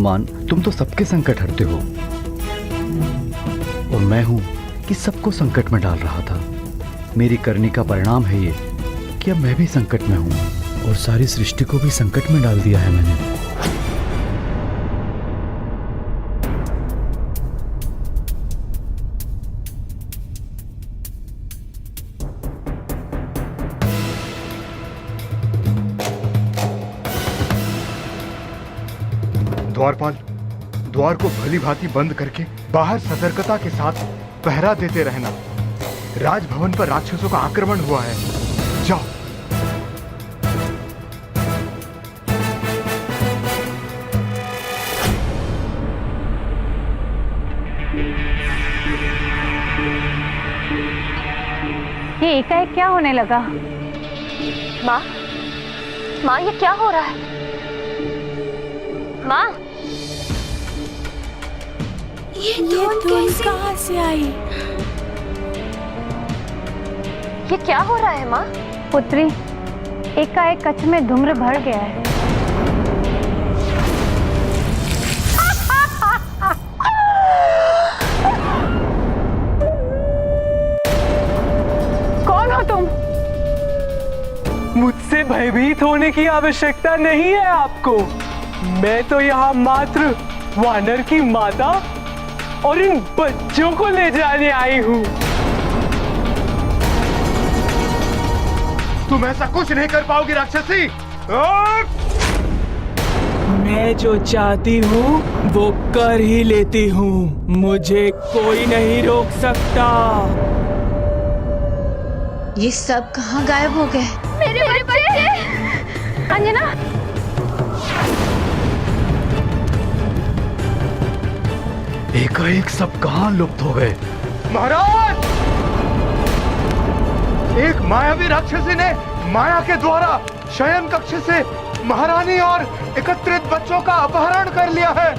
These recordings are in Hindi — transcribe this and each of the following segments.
हनुमान, तुम तो सबके संकट हरते हो और मैं हूं कि सबको संकट में डाल रहा था। मेरी करनी का परिणाम है ये कि अब मैं भी संकट में हूं और सारी सृष्टि को भी संकट में डाल दिया है मैंने। द्वारपाल, द्वार को भली भांति बंद करके बाहर सतर्कता के साथ पहरा देते रहना। राजभवन पर राक्षसों का आक्रमण हुआ है। जाओ। ये एकाएक क्या होने लगा? माँ, माँ ये क्या हो रहा है? माँ, ये धुन कहाँ से आई? ये क्या हो रहा है माँ? पुत्री, एकाएक कच्छ में धूम्र भर गया है। कौन हो तुम? मुझसे भयभीत होने की आवश्यकता नहीं है आपको। मैं तो यहाँ मात्र वानर की माता और इन बच्चों को ले जाने आई हूँ। तुम ऐसा कुछ नहीं कर पाओगी राक्षसी। मैं जो चाहती हूँ वो कर ही लेती हूँ। मुझे कोई नहीं रोक सकता। ये सब कहाँ गायब हो गए? मेरे बच्चे! अंजना! एकाएक सब कहां लुप्त हो गए? महाराज, एक मायावी राक्षसी ने माया के द्वारा शयन कक्ष से महारानी और एकत्रित बच्चों का अपहरण कर लिया है।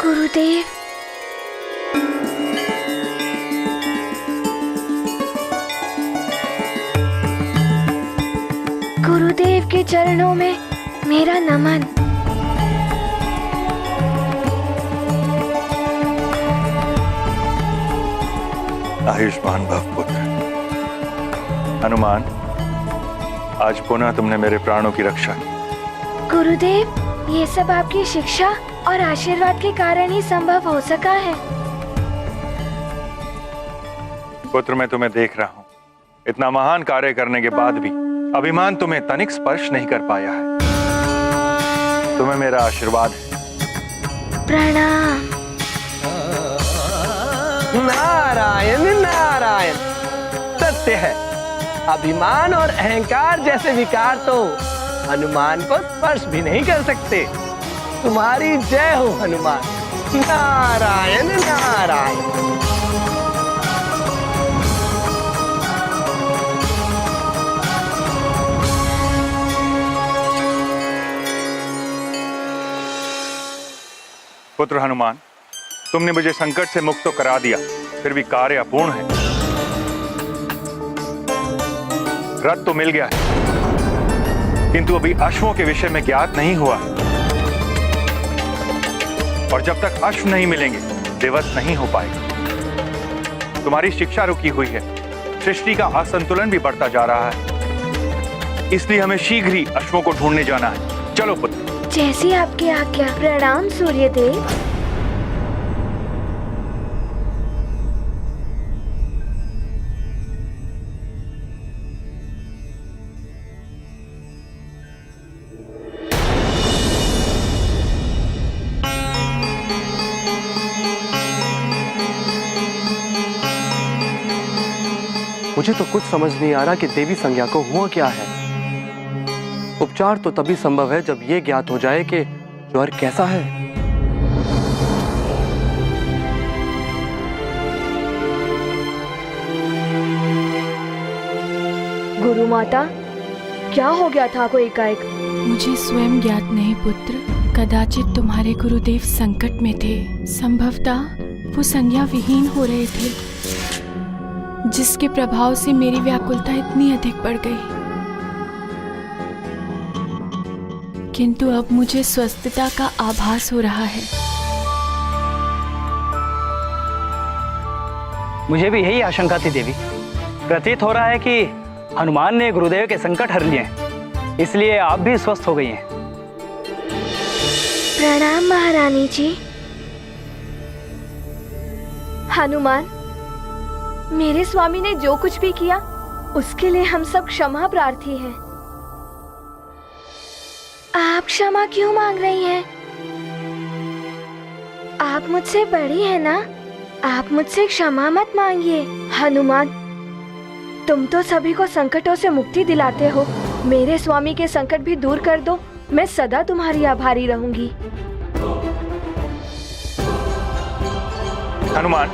गुरुदेव, गुरुदेव के चरणों में मेरा नमन। आयुष्मान भव पुत्र। हनुमान, आज पुनः तुमने मेरे प्राणों की रक्षा की। गुरुदेव, ये सब आपकी शिक्षा और आशीर्वाद के कारण ही संभव हो सका है। पुत्र, मैं तुम्हें देख रहा हूँ। इतना महान कार्य करने के बाद भी अभिमान तुम्हें तनिक स्पर्श नहीं कर पाया है। तुम्हें मेरा आशीर्वाद है। प्रणाम। नारायण नारायण। सत्य है, अभिमान और अहंकार जैसे विकार तो हनुमान को स्पर्श भी नहीं कर सकते। तुम्हारी जय हो हनुमान। नारायण नारायण। पुत्र हनुमान, तुमने मुझे संकट से मुक्त तो करा दिया, फिर भी कार्य अपूर्ण है। रथ तो मिल गया है, किंतु अभी अश्वों के विषय में ज्ञात नहीं हुआ है। और जब तक अश्व नहीं मिलेंगे, दिवस नहीं हो पाएगा। तुम्हारी शिक्षा रुकी हुई है, सृष्टि का असंतुलन भी बढ़ता जा रहा है। इसलिए हमें शीघ्र ही अश्वों को ढूंढने जाना है। चलो पुत्र। जैसी आपकी आज्ञा। प्रणाम सूर्यदेव। मुझे तो कुछ समझ नहीं आ रहा कि देवी संज्ञा को हुआ क्या है। उपचार तो तभी संभव है जब ये ज्ञात हो जाए कि ज्वर कैसा है। गुरु माता, क्या हो गया था आपको एकाएक? मुझे स्वयं ज्ञात नहीं पुत्र। कदाचित तुम्हारे गुरुदेव संकट में थे। संभवतः वो संज्ञा विहीन हो रहे थे, जिसके प्रभाव से मेरी व्याकुलता इतनी अधिक बढ़ गई। किंतु अब मुझे स्वस्थता का आभास हो रहा है। मुझे भी यही आशंका थी देवी। प्रतीत हो रहा है कि हनुमान ने गुरुदेव के संकट हर लिए, इसलिए आप भी स्वस्थ हो गई हैं। प्रणाम महारानी जी। हनुमान, मेरे स्वामी ने जो कुछ भी किया उसके लिए हम सब क्षमा प्रार्थी हैं। आप क्षमा क्यों मांग रही हैं? आप मुझसे बड़ी हैं ना, आप मुझसे क्षमा मत मांगिए। हनुमान, तुम तो सभी को संकटों से मुक्ति दिलाते हो, मेरे स्वामी के संकट भी दूर कर दो। मैं सदा तुम्हारी आभारी रहूंगी। हनुमान,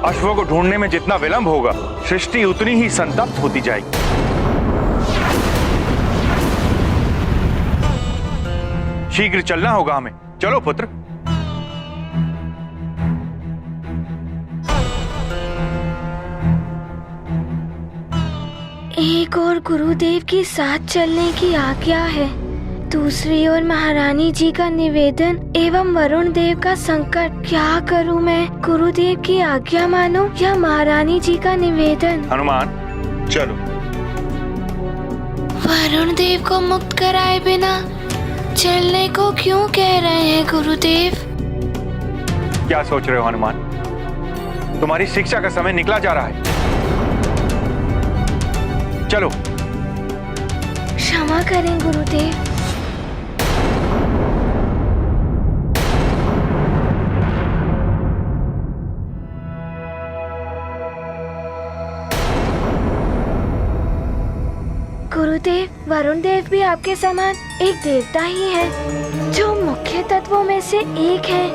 अश्वों को ढूंढने में जितना विलंब होगा, सृष्टि उतनी ही संतप्त होती जाएगी। शीघ्र चलना होगा हमें। चलो पुत्र। एक और गुरुदेव के साथ चलने की आज्ञा है, दूसरी ओर महारानी जी का निवेदन एवं वरुण देव का संकट। क्या करूं मैं? गुरुदेव की आज्ञा मानो या महारानी जी का निवेदन? हनुमान, चलो। वरुण देव को मुक्त कराए बिना चलने को क्यों कह रहे हैं गुरुदेव? क्या सोच रहे हो हनुमान? तुम्हारी शिक्षा का समय निकला जा रहा है। चलो। क्षमा करें गुरुदेव। गुरुदेव, वरुण देव भी आपके समान एक देवता ही है, जो मुख्य तत्वों में से एक है।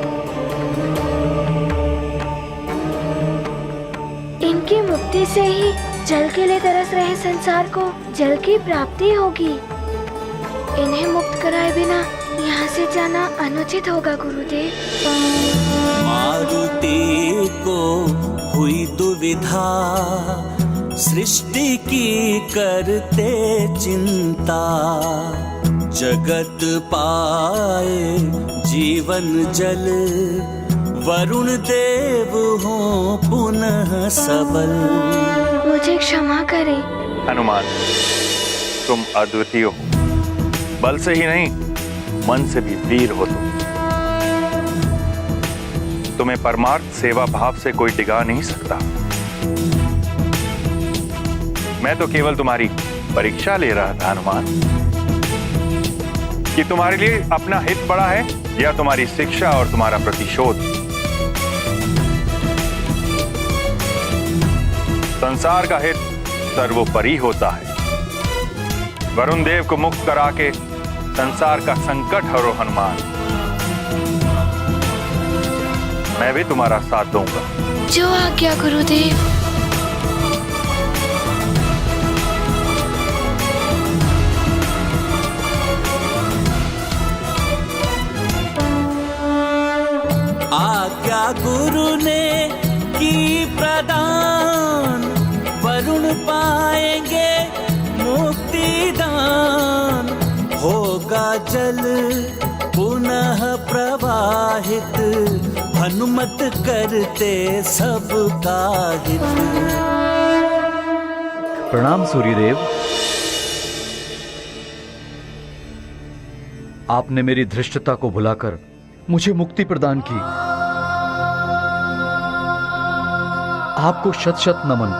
इनकी मुक्ति से ही जल के लिए तरस रहे संसार को जल की प्राप्ति होगी। इन्हें मुक्त कराए बिना यहाँ से जाना अनुचित होगा गुरुदेव। मारुति को हुई दुविधा, सृष्टि की करते चिंता। जगत पाए जीवन जल, वरुण देव हो पुनः सबल। मुझे क्षमा करें। हनुमान, तुम अद्वितीय हो। बल से ही नहीं, मन से भी वीर हो तुम। तुम्हें परमार्थ सेवा भाव से कोई डिगा नहीं सकता। मैं तो केवल तुम्हारी परीक्षा ले रहा था हनुमान, कि तुम्हारे लिए अपना हित बड़ा है या तुम्हारी शिक्षा और तुम्हारा प्रतिशोध। संसार का हित सर्वोपरि होता है। वरुण देव को मुक्त करा के संसार का संकट हरो हनुमान। मैं भी तुम्हारा साथ दूंगा। जो आज्ञा गुरुदेव। आज्ञा गुरु ने की प्रदान, वरुण पाएंगे मुक्ति दान। होगा जल पुनः प्रवाहित, हनुमत करते सबका हित। प्रणाम सूर्यदेव। आपने मेरी धृष्टता को भुलाकर मुझे मुक्ति प्रदान की। आपको शत शत नमन।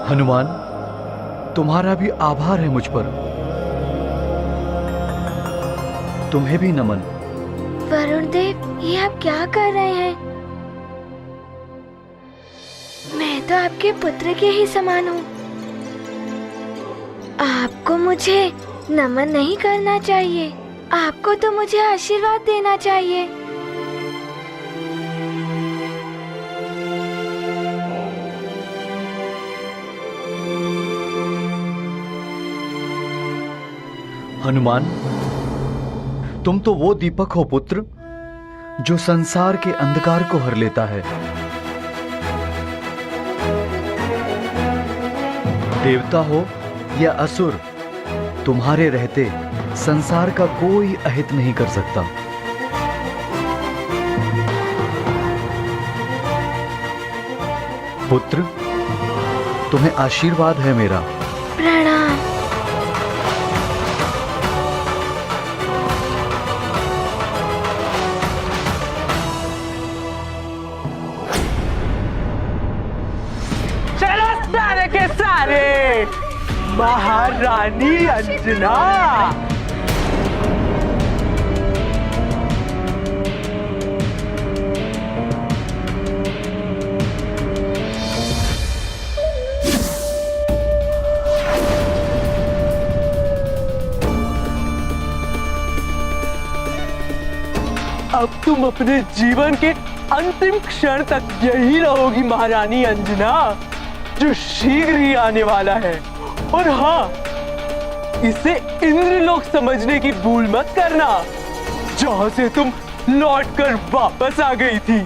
हनुमान, तुम्हारा भी आभार है मुझ पर। तुम्हें भी नमन। वरुण देव, ये आप क्या कर रहे हैं? मैं तो आपके पुत्र के ही समान हूँ। आपको मुझे नमन नहीं करना चाहिए, आपको तो मुझे आशीर्वाद देना चाहिए। हनुमान, तुम तो वो दीपक हो पुत्र, जो संसार के अंधकार को हर लेता है। देवता हो या असुर, तुम्हारे रहते संसार का कोई अहित नहीं कर सकता। पुत्र, तुम्हें आशीर्वाद है मेरा। प्रणाम। चलो सारे के सारे, महारानी अंजना। अब तुम अपने जीवन के अंतिम क्षण तक यही रहोगी महारानी अंजना, जो शीघ्र ही आने वाला है। और हाँ, इसे इंद्रलोक समझने की भूल मत करना, जहां से तुम लौटकर वापस आ गई थी।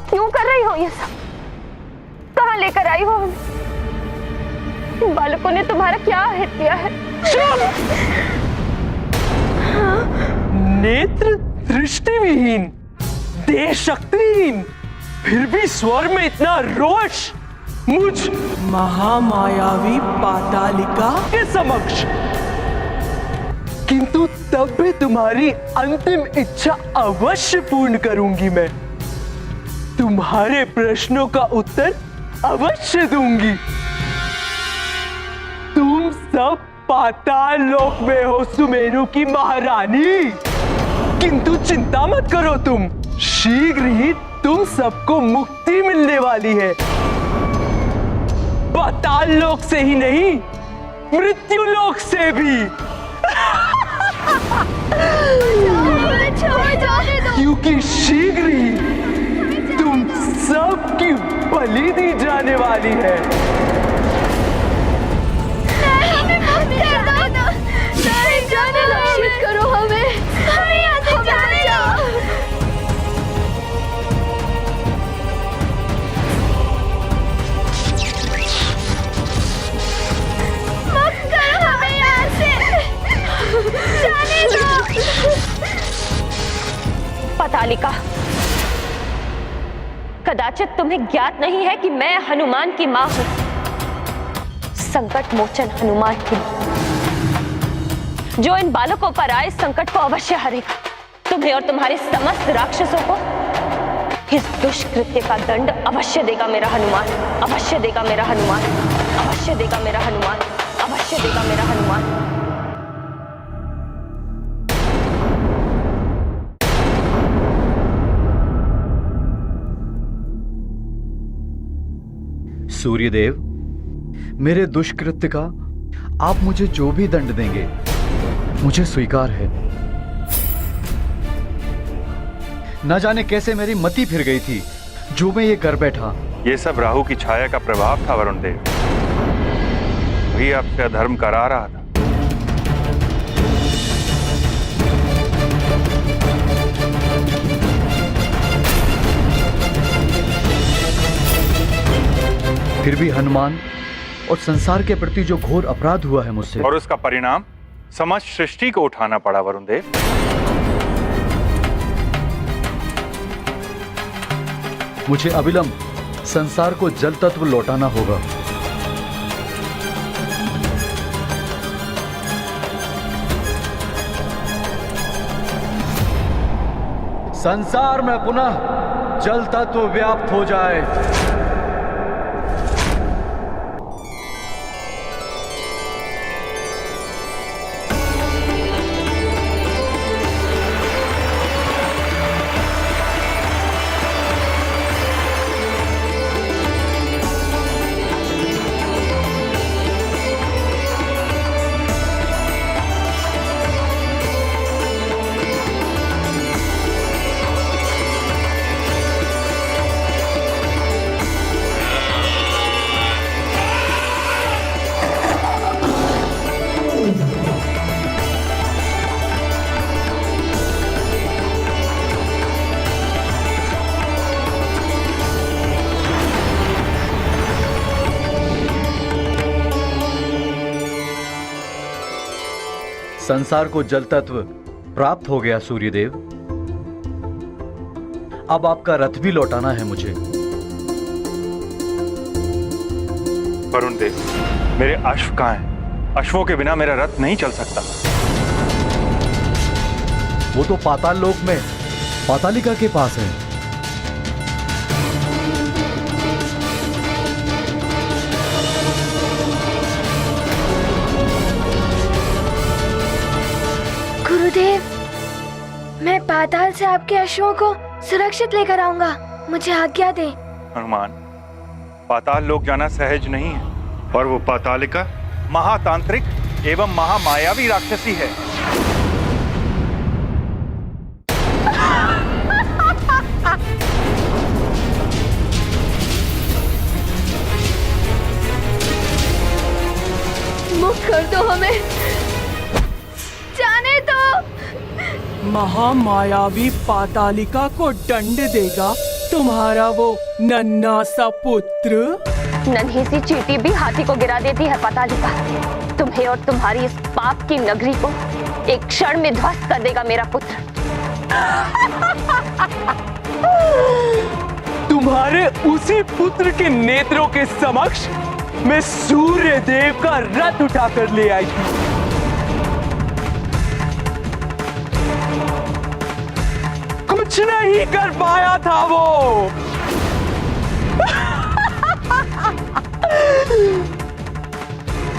क्यों कर रही हो ये सब? कहाँ लेकर आई हो? इन बालकों ने तुम्हारा क्या हित किया है? नेत्र दृष्टिविहीन, देह शक्तिहीन, फिर भी स्वर में इतना रोष मुझ महामायावी पातालिका के समक्ष। किंतु तब भी तुम्हारी अंतिम इच्छा अवश्य पूर्ण करूंगी मैं। तुम्हारे प्रश्नों का उत्तर अवश्य दूंगी। तुम सब पाताल लोक में हो सुमेरु की महारानी, किंतु चिंता मत करो, तुम शीघ्र ही तुम सबको मुक्ति मिलने वाली है। पाताल लोक से ही नहीं, मृत्यु लोक से भी। क्योंकि शीघ्र ही तुम सबकी बलि दी जाने वाली है। रक्षित करो हमें, यहाँ से जाने दो। मुक्त करो हमें यहाँ से, जाने दो। पतालिका, कदाचित तुम्हें ज्ञात नहीं है कि मैं हनुमान की मां हूं, संकट मोचन हनुमान की, जो इन बालकों पर आए संकट को अवश्य हरेगा। तुम्हें और तुम्हारे समस्त राक्षसों को इस दुष्कृत्य का दंड अवश्य देगा मेरा हनुमान, अवश्य देगा मेरा हनुमान, अवश्य देगा मेरा हनुमान, अवश्य देगा मेरा हनुमान। सूर्यदेव, मेरे दुष्कृत्य का आप मुझे जो भी दंड देंगे मुझे स्वीकार है। न जाने कैसे मेरी मति फिर गई थी जो मैं ये कर बैठा। ये सब राहु की छाया का प्रभाव था वरुण देव, वही आपसे अधर्म करा रहा था। फिर भी हनुमान और संसार के प्रति जो घोर अपराध हुआ है मुझसे, और उसका परिणाम समस्त सृष्टि को उठाना पड़ा वरुण देव। मुझे अविलंब संसार को जल तत्व लौटाना होगा। संसार में पुनः जल तत्व व्याप्त हो जाए। संसार को जल तत्व प्राप्त हो गया सूर्यदेव। अब आपका रथ भी लौटाना है मुझे। वरुण देव, मेरे अश्व कहाँ हैं? अश्वों के बिना मेरा रथ नहीं चल सकता। वो तो पाताल लोक में पातालिका के पास है। गुरुदेव, मैं पाताल से आपके अश्वों को सुरक्षित लेकर आऊंगा, मुझे आज्ञा दें। हनुमान, पाताल लोक जाना सहज नहीं है, और वो पातालिका महातांत्रिक एवं महामायावी राक्षसी है। मुक्त कर दो हमें, जाने दो। महामायावी पातालिका को दंड देगा तुम्हारा वो नन्हा सा पुत्र। नन्ही सी चींटी भी हाथी को गिरा देती है पातालिका। तुम्हें और तुम्हारी इस पाप की नगरी को एक क्षण में ध्वस्त कर देगा मेरा पुत्र। तुम्हारे उसी पुत्र के नेत्रों के समक्ष मैं सूर्य देव का रथ उठाकर ले आई थी। कुछ नहीं कर पाया था वो।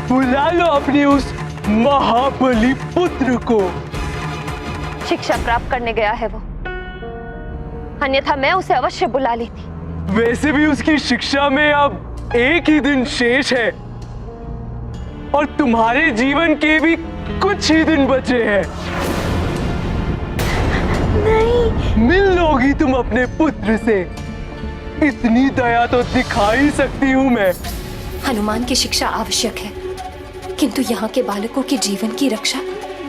बुला लो अपने उस महाबली पुत्र को। शिक्षा प्राप्त करने गया है वो, अन्यथा मैं उसे अवश्य बुला लेती। वैसे भी उसकी शिक्षा में अब एक ही दिन शेष है, और तुम्हारे जीवन के भी कुछ ही दिन बचे हैं। नहीं, मिल लोगी तुम अपने पुत्र से। इतनी दया तो दिखा ही सकती हूँ मैं। हनुमान की शिक्षा आवश्यक है, किंतु यहाँ के बालकों के जीवन की रक्षा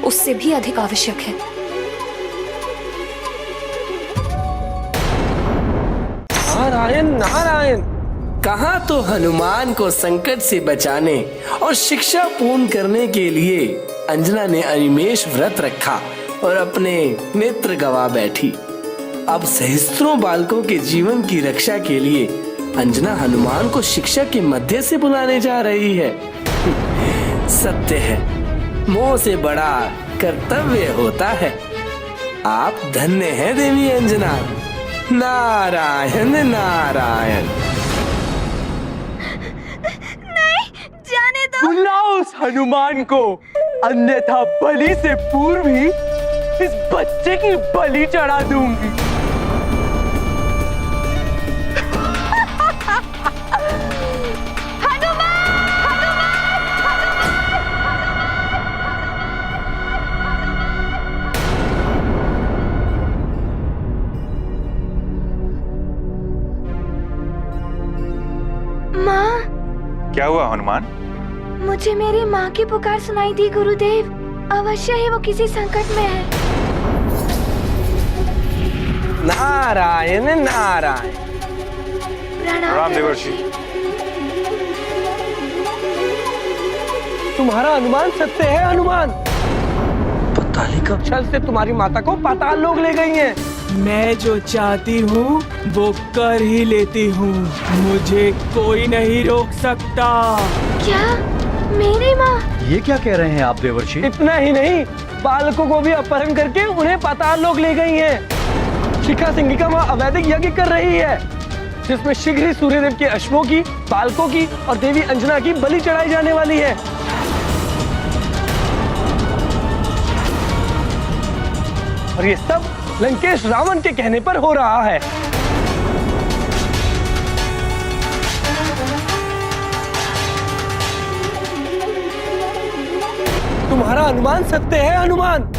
उससे भी अधिक आवश्यक है। नारायण नारायण, कहाँ तो हनुमान को संकट से बचाने और शिक्षा पूर्ण करने के लिए अंजना ने अनिमेष व्रत रखा और अपने नेत्र गवा बैठी। अब सहस्त्रों बालकों के जीवन की रक्षा के लिए अंजना हनुमान को शिक्षा के मध्य से बुलाने जा रही है। सत्य है, मोह से बड़ा कर्तव्य होता है। आप धन्य हैं देवी अंजना। नारायण नारायण। नहीं, जाने दो। बुलाओ उस हनुमान को, अन्यथा बलि से पूर्व ही इस बच्चे की बलि चढ़ा दूंगी। माँ, क्या हुआ हनुमान? मुझे मेरी माँ की पुकार सुनाई दी गुरुदेव। अवश्य ही वो किसी संकट में है। नारायण नारायण। प्रणाम देवर्षि। तुम्हारा अनुमान सत्य है हनुमान। पातालिका छल से तुम्हारी माता को पाताल लोक ले गई हैं। मैं जो चाहती हूँ वो कर ही लेती हूँ, मुझे कोई नहीं रोक सकता। क्या मेरी माँ? ये क्या कह रहे हैं आप देवर्षि? इतना ही नहीं, बालकों को भी अपहरण करके उन्हें पाताल लोक ले गई हैं। शिखा सिंगिका माँ अवैधिक यज्ञ कर रही है, जिसमें शीघ्र ही सूर्यदेव के अश्वों की, बालकों की और देवी अंजना की बलि चढ़ाई जाने वाली है। और ये सब लंकेश रावण के कहने पर हो रहा है। तुम्हारा अनुमान सत्य है हनुमान।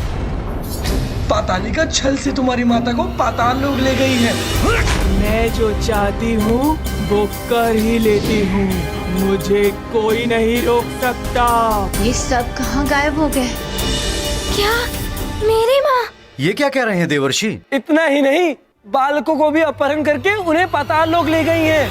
पातालिका छल से तुम्हारी माता को पाताल लोक ले गई है। मैं जो चाहती हूँ वो कर ही लेती हूँ, मुझे कोई नहीं रोक सकता। ये सब कहाँ गायब हो गए? क्या मेरी माँ? ये क्या कह रहे हैं देवर्षि? इतना ही नहीं, बालकों को भी अपहरण करके उन्हें पाताल लोक ले गई हैं।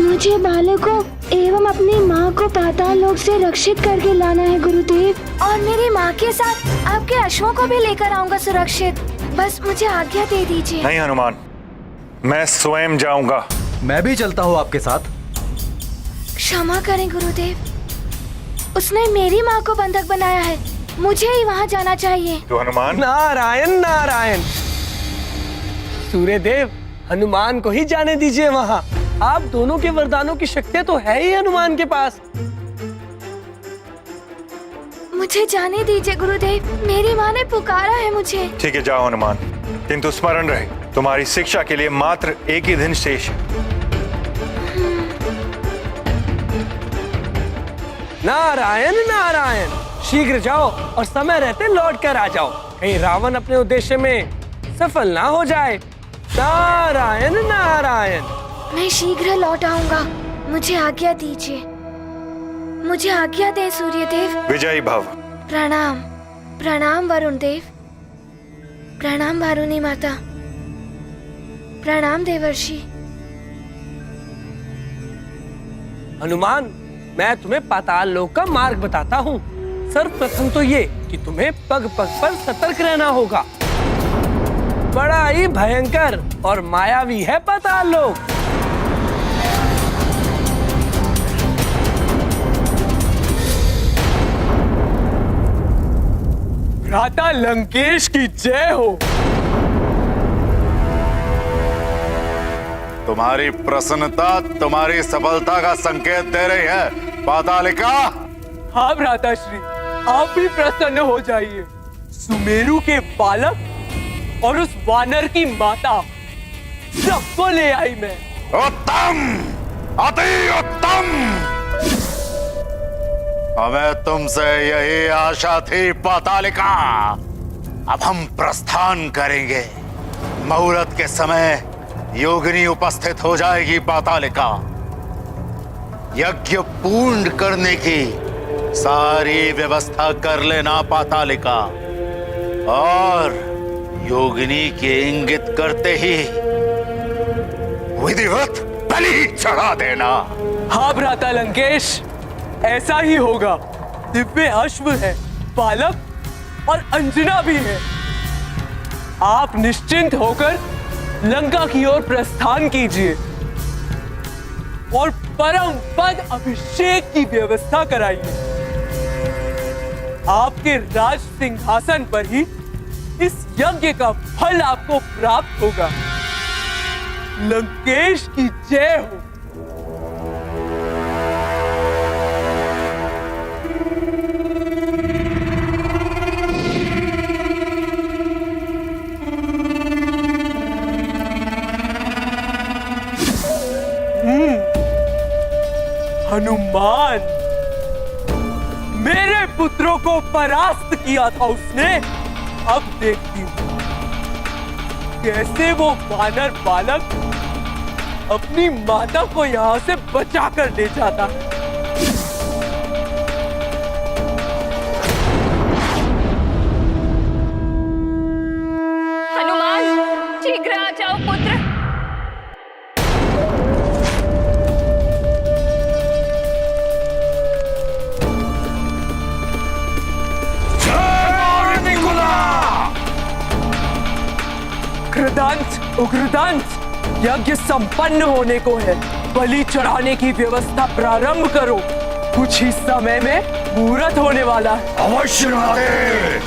मुझे बालकों एवं अपनी माँ को पाताल लोक से रक्षित करके लाना है गुरुदेव। और मेरी माँ के साथ आपके अश्वों को भी लेकर आऊंगा सुरक्षित। बस मुझे आज्ञा दे दीजिए। नहीं हनुमान, मैं स्वयं जाऊंगा। मैं भी चलता हूँ आपके साथ। क्षमा करें गुरुदेव, उसने मेरी माँ को बंधक बनाया है, मुझे ही वहाँ जाना चाहिए। तो हनुमान। नारायण नारायण। सूर्यदेव, हनुमान को ही जाने दीजिए वहाँ। आप दोनों के वरदानों की शक्ति तो है ही हनुमान के पास। मुझे जाने दीजिए गुरुदेव, मेरी माँ ने पुकारा है मुझे। ठीक है, जाओ हनुमान, किंतु स्मरण रहे तुम्हारी शिक्षा के लिए मात्र एक ही दिन शेष है। नारायण नारायण। शीघ्र जाओ और समय रहते लौट कर आ जाओ, कहीं रावण अपने उद्देश्य में सफल ना हो जाए। नारायण नारायण। मैं शीघ्र लौट आऊंगा, मुझे आज्ञा दीजिए। मुझे आज्ञा दे सूर्यदेव। विजयी भव। प्रणाम। प्रणाम वरुण देव। प्रणाम वारुणी माता। प्रणाम देवर्षि। हनुमान, मैं तुम्हें पाताल लोक का मार्ग बताता हूँ। सर्वप्रथम तो ये कि तुम्हें पग पग पर सतर्क रहना होगा। बड़ा ही भयंकर और मायावी है पाताल लोक। भ्राता लंकेश की जय हो। तुम्हारी प्रसन्नता तुम्हारी सफलता का संकेत दे रही है पातालिका। हाँ भ्राता श्री, आप भी प्रसन्न हो जाइए। सुमेरु के बालक और उस वानर की माता सबको ले आई मैं। उत्तम, अति उत्तम। हमें तुमसे यही आशा थी पातालिका। अब हम प्रस्थान करेंगे। मुहूर्त के समय योगिनी उपस्थित हो जाएगी पातालिका। यज्ञ पूर्ण करने की सारी व्यवस्था कर लेना पातालिका, और योगिनी के इंगित करते ही विधिवत बलि चढ़ा देना। हाँ भ्राता लंकेश, ऐसा ही होगा। दिव्य अश्व है, बालक और अंजना भी है। आप निश्चिंत होकर लंका की ओर प्रस्थान कीजिए और परम पद अभिषेक की व्यवस्था कराइए। आपके राज सिंहासन पर ही इस यज्ञ का फल आपको प्राप्त होगा। लंकेश की जय हो। हनुमान, मेरे पुत्रों को परास्त किया था उसने। अब देखती हूँ कैसे वो वानर बालक अपनी माता को यहाँ से बचा कर ले जाता है। हनुमान, शीघ्र आ जाओ पुत्र। उग्रदंत, उग्रदंत, यज्ञ संपन्न होने को है। बलि चढ़ाने की व्यवस्था प्रारंभ करो। कुछ ही समय में मुहूर्त होने वाला है। अवश्य राधे।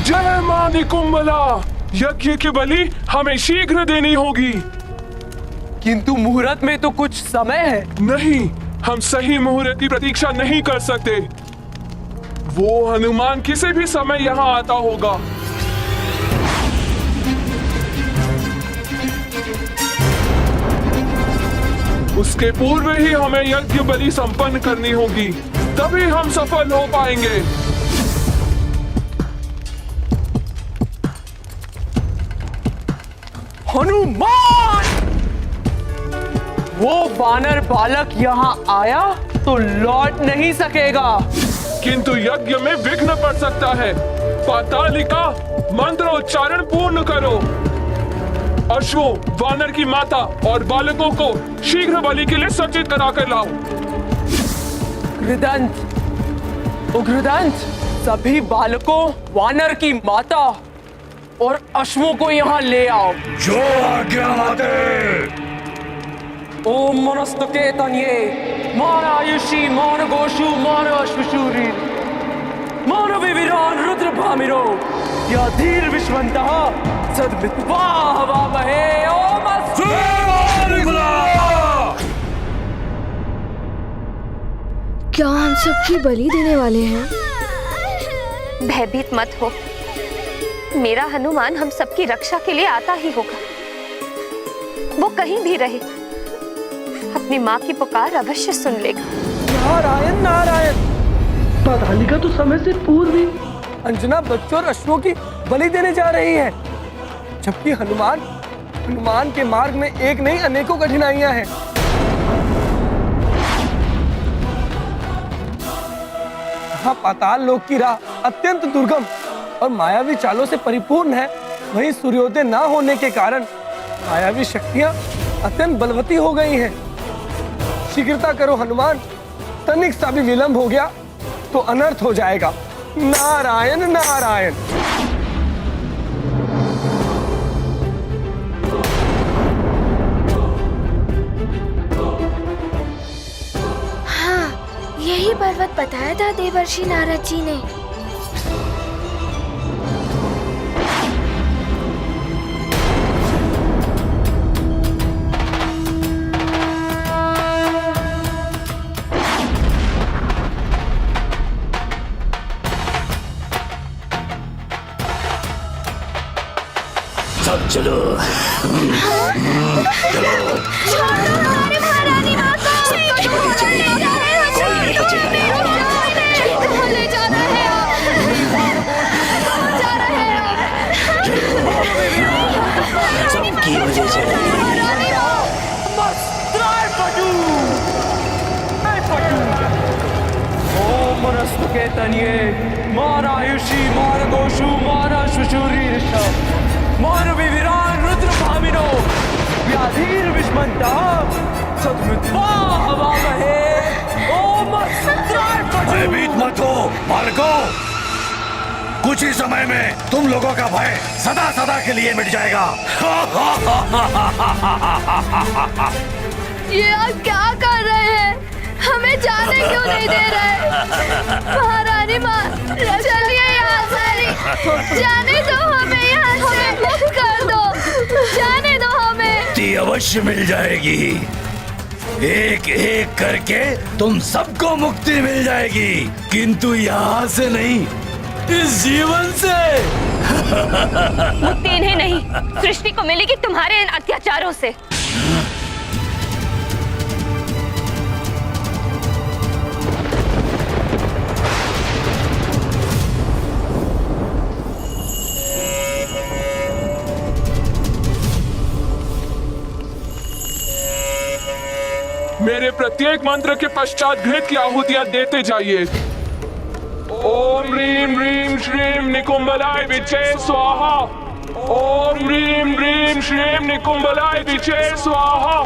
जय मां निकुंभला। यज्ञ की बलि हमें शीघ्र देनी होगी। किंतु मुहूर्त में तो कुछ समय है। नहीं, हम सही मुहूर्त की प्रतीक्षा नहीं कर सकते। वो हनुमान किसी भी समय यहाँ आता होगा। उसके पूर्व ही हमें यज्ञ बलि संपन्न करनी होगी, तभी हम सफल हो पाएंगे। हनुमान, वो वानर बालक यहाँ आया तो लौट नहीं सकेगा। किंतु यज्ञ में विघ्न पड़ सकता है। पातालिका, मंत्रोच्चारण पूर्ण करो अश्वों, वानर की माता और बालकों को शीघ्र बलि के लिए सज्जित कराकर लाओ। गृदंत, उग्रदंत, सभी बालकों, वानर की माता और अश्वों को यहाँ ले आओ। जो आज्ञा माते। ओम मनस्तुके तन्ये, मान आयुषी, मान गोषु, मान अश्वशूरी, मान विविरान रुद्र भामिरो, या धीर विश्वंतः सद्मित्वा हवामहे। ओम अस्तु। क्या हम सबकी बलि देने वाले हैं? भयभीत मत हो, मेरा हनुमान हम सबकी रक्षा के लिए आता ही होगा। वो कहीं भी रहे, अपनी माँ की पुकार अवश्य सुन लेगा। नारायण नारायण, पातालिका तो समय से पूर्व ही अंजना बच्चों और अश्वों की बलि देने जा रही है, जबकि हनुमान के मार्ग में एक नहीं अनेकों कठिनाइयां हैं। यहाँ पाताल लोक की राह अत्यंत दुर्गम और मायावी चालों से परिपूर्ण है। वहीं सूर्योदय न होने के कारण मायावी शक्तियां अत्यंत बलवती हो गई हैं। शीघ्रता करो हनुमान, तनिक सा भी विलंब हो गया तो अनर्थ हो जाएगा। नारायण नारायण। हाँ, यही पर्वत बताया था देवर्षि नारद जी ने। सब चलो। चलो। हमारी महारानी माँ को कोई नहीं बचेगा यहाँ। कहाँ ले जा रहे हो? कहाँ जा रहे हो? सबकी वजह से। ओम मनस्तुके तन्ये, मान आयुषी, मान गोषु, मान अश्वशूरी, मान विविरान रुद्र भामिनो, व्याधीर विष्मन्तः सद्मित्वा हवामहे। ओम भयभीत मत हो बालकों, कुछ ही समय में तुम लोगों का भय सदा सदा के लिए मिट जाएगा। ये आप क्या कर रहे हैं? हमें जाने क्यों नहीं दे रहे? महारानी माँ, चलिए यहाँ से, जाने दो हमें, यहाँ से मुक्त कर दो, जाने दो हमें। मुक्ति अवश्य मिल जाएगी, एक एक करके तुम सबको मुक्ति मिल जाएगी, किंतु यहाँ से नहीं, इस जीवन से। मुक्ति इन्हें नहीं, सृष्टि को मिलेगी तुम्हारे इन अत्याचारों से। मेरे प्रत्येक मंत्र के पश्चात घृत की आहुतियां देते जाइए। ओम ह्रीम ह्रीम श्रीम निकुंभलाय विचे स्वाहा। ओम ह्रीम ह्रीम श्रीम निकुंभलाय विचे स्वाहा।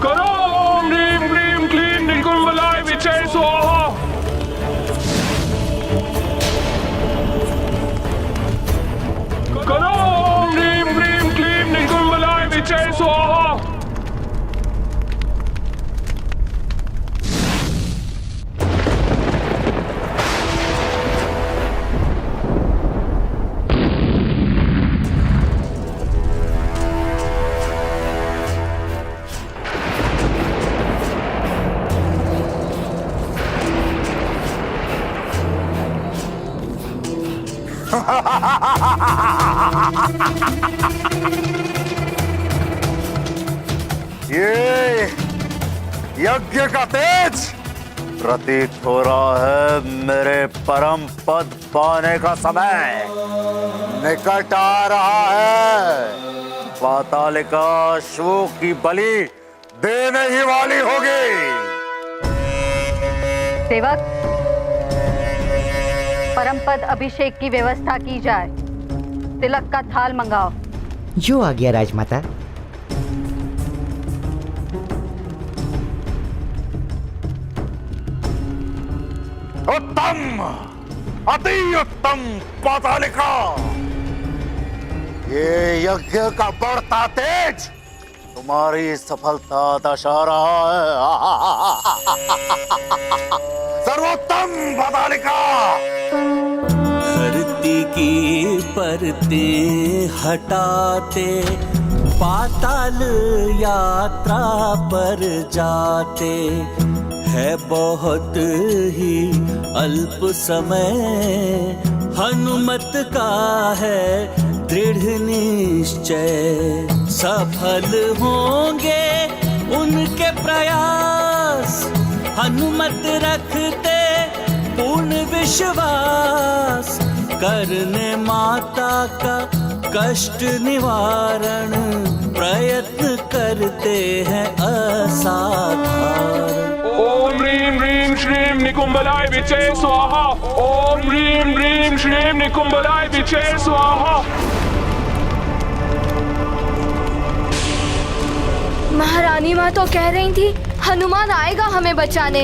करो ओम ह्रीम ह्रीम क्लीम निकुंभलाय विचे स्वाहा। करो ओम ह्रीम ह्रीम क्लीम निकुंभलाय विचे स्वाहा। ये यज्ञ का तेज प्रतीत हो रहा है, मेरे परम पद पाने का समय निकट आ रहा है। पातालिका अश्वों की बलि देने ही वाली होगी। सेवक, परमपद अभिषेक की व्यवस्था की जाए। तिलक का थाल मंगाओ। जो आ गया राजमाता। उत्तम, अति उत्तम पातालिका। ये यज्ञ का बढ़ता तेज तुम्हारी सफलता दर्शा रहा है। सर्वोत्तम पातालिका। धरती की परतें हटाते पाताल यात्रा पर जाते है बहुत ही अल्प समय। हनुमत का है दृढ़ निश्चय, सफल होंगे उनके प्रयास। हनुमत रखते पूर्ण विश्वास, करने माता का कष्ट निवारण प्रयत्न करते हैं असाधारण। ओम ह्रीं ह्रीं श्रीं निकुंभलाय विचे स्वाहा। ओम ह्रीं ह्रीं श्रीं निकुंभलाय विचे स्वाहा। महारानी माँ तो कह रही थी हनुमान आएगा हमें बचाने।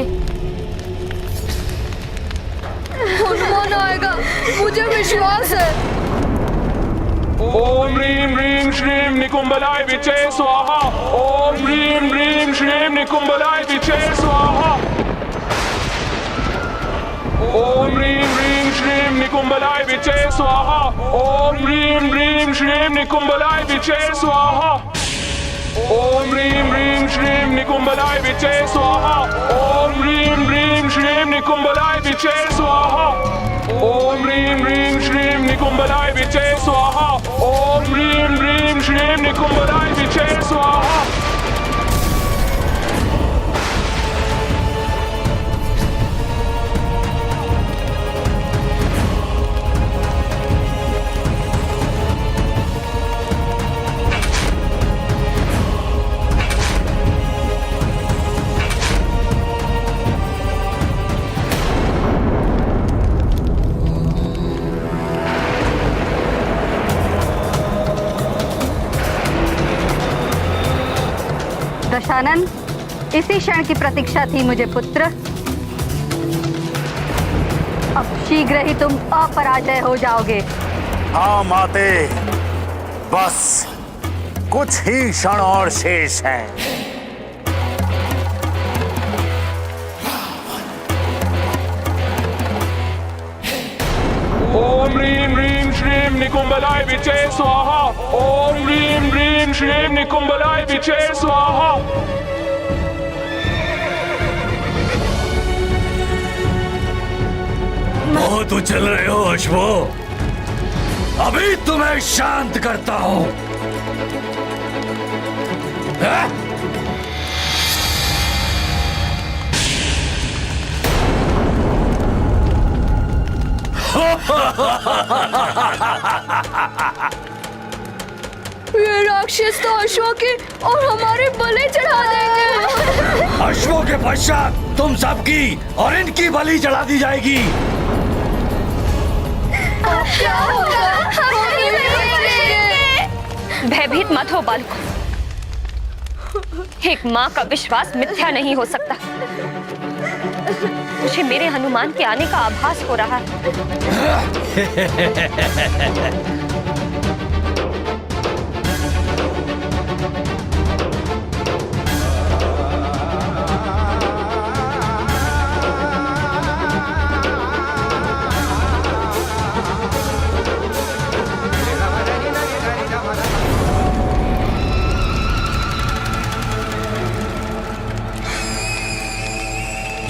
हनुमान आएगा, मुझे विश्वास है। ओम ह्रीं ह्रीं श्रीं निकुंभलाय विचे स्वाहा। ओम ह्रीं ह्रीं श्रीं निकुंभलाय विचे स्वाहा। ओम ह्रीं ह्रीं श्रीं निकुंभलाय विचे स्वाहा। ओम ह्रीं ह्रीं श्रीं निकुंभलाय विचे स्वाहा। ओम ह्रीं ह्रीं श्रीं निकुंभलाय विचे स्वाहा। ओम ह्रीं ह्रीं श्रीं निकुंभलाय विचे स्वाहा। ओम ह्रीं ह्रीं श्रीं निकुंभलाय विचे स्वाहा। ओम ह्रीं ह्रीं श्रीं निकुंभलाय विचे स्वाहा। दशानन, इसी क्षण की प्रतीक्षा थी मुझे पुत्र। अब शीघ्र ही तुम अपराजय हो जाओगे। हाँ माते, बस कुछ ही क्षण और शेष हैं। ओम ह्रीं ह्रीं श्रीं निकुंभलाय विचे स्वाहा। ओम ह्रीं ह्रीं श्रीं निकुंभलाय विचे स्वाहा। बहुत उछल रहे हो अश्वो, अभी तुम्हें शांत करता हूं। ये राक्षस तो अश्वों के और हमारे बलि चढ़ा देंगे। अश्वों के पश्चात तुम सबकी और इनकी बलि चढ़ा दी जाएगी। अब क्या होगा? हम नहीं बचेंगे। भयभीत मत हो बालको। एक माँ का विश्वास मिथ्या नहीं हो सकता। मुझे मेरे हनुमान के आने का आभास हो रहा है।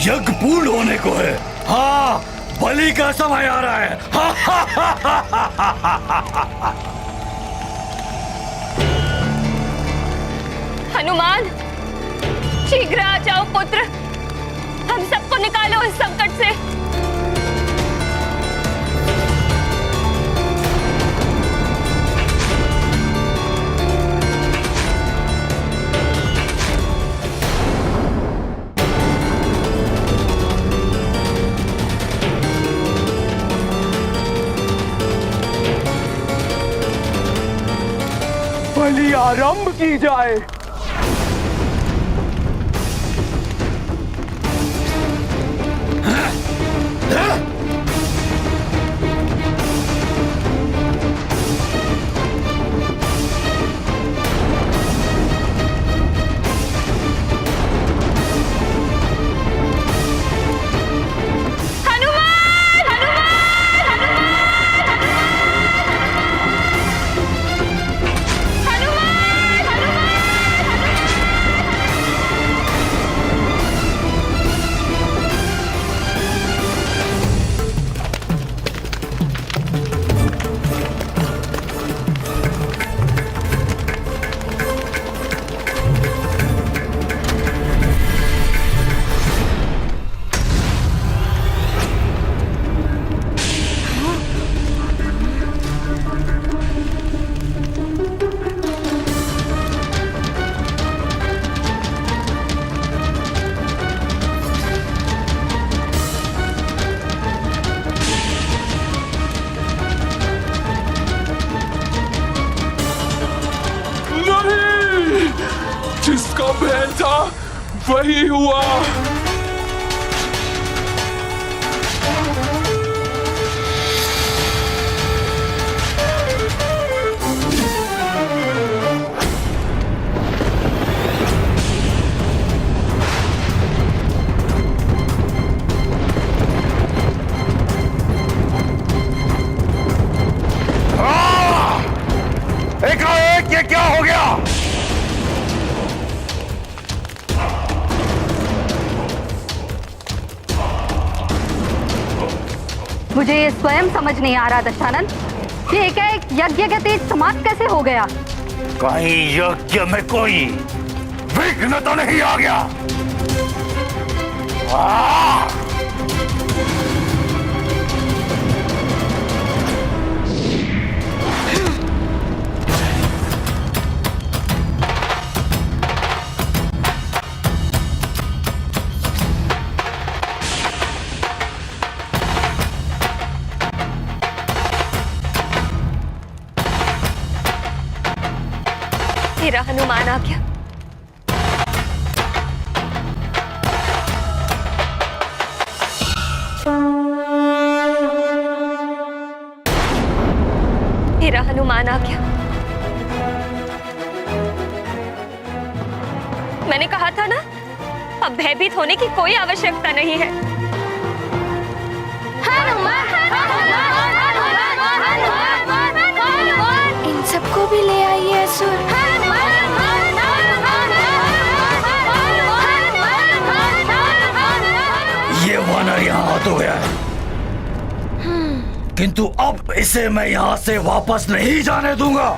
यज्ञ पूर्ण होने को है। हाँ, बलि का समय आ रहा है। हनुमान, शीघ्र आ जाओ पुत्र। हम सबको निकालो इस संकट से। तैयारी आरंभ की जाए। जिसका भय था वही हुआ। एकाएक ये क्या हो गया? मुझे ये स्वयं समझ नहीं आ रहा दशानन, कि एक यज्ञ के तेज समाप्त कैसे हो गया? कहीं यज्ञ में कोई विघ्न तो नहीं आ गया? मेरा हनुमान आ गया। मेरा हनुमान आ गया। मैंने कहा था ना, अब भयभीत होने की कोई आवश्यकता नहीं है। इन सबको भी ले आइए असुर। ये वानर यहाँ तो गया है, किंतु अब इसे मैं यहाँ से वापस नहीं जाने दूंगा।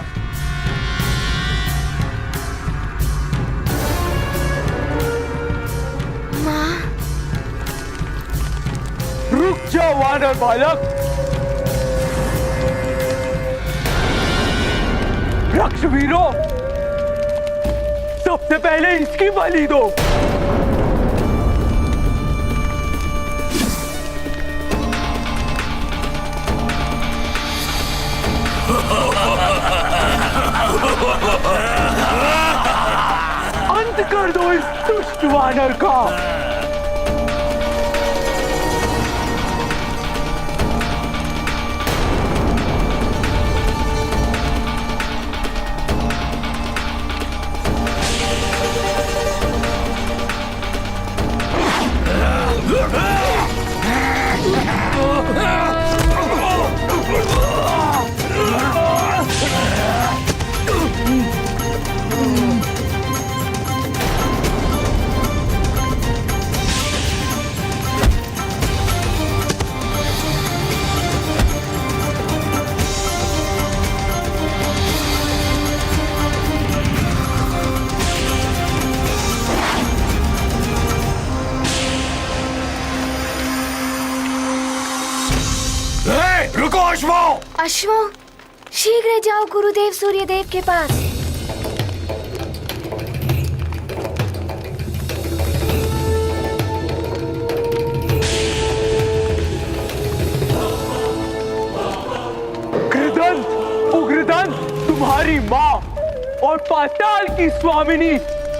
माँ, रुक जाओ वानर बालक। रक्षवीरों, सबसे पहले इसकी बलि दो। अंत कर दो इस दुष्ट वानर का। रुको अश्वों! अश्वों, शीघ्र जाओ गुरुदेव सूर्यदेव के पास। कृदंत, उग्रदंत, तुम्हारी माँ और पाताल की स्वामिनी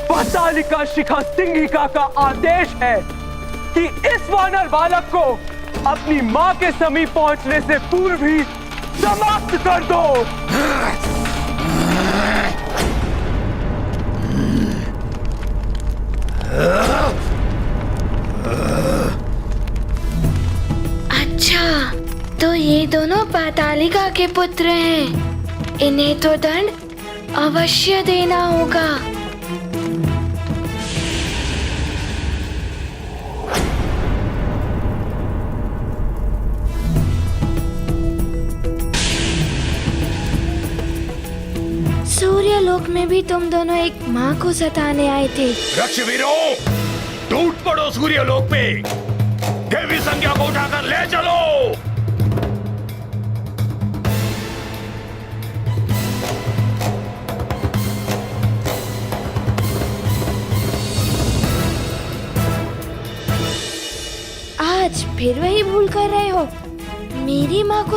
पातालिका शिखा सिंहिका का आदेश है कि इस वानर बालक को अपनी मां के समीप पहुंचने से पूर्व ही समाप्त कर दो। अच्छा, तो ये दोनों पातालिका के पुत्र हैं। इन्हें तो दंड अवश्य देना होगा। सूर्यलोक में भी तुम दोनों एक माँ को सताने आए थे। रक्षवीरों, टूट पड़ो सूर्यलोक पे। देवी संज्ञा को उठाकर ले चलो। आज फिर वही भूल कर रहे हो। मेरी माँ को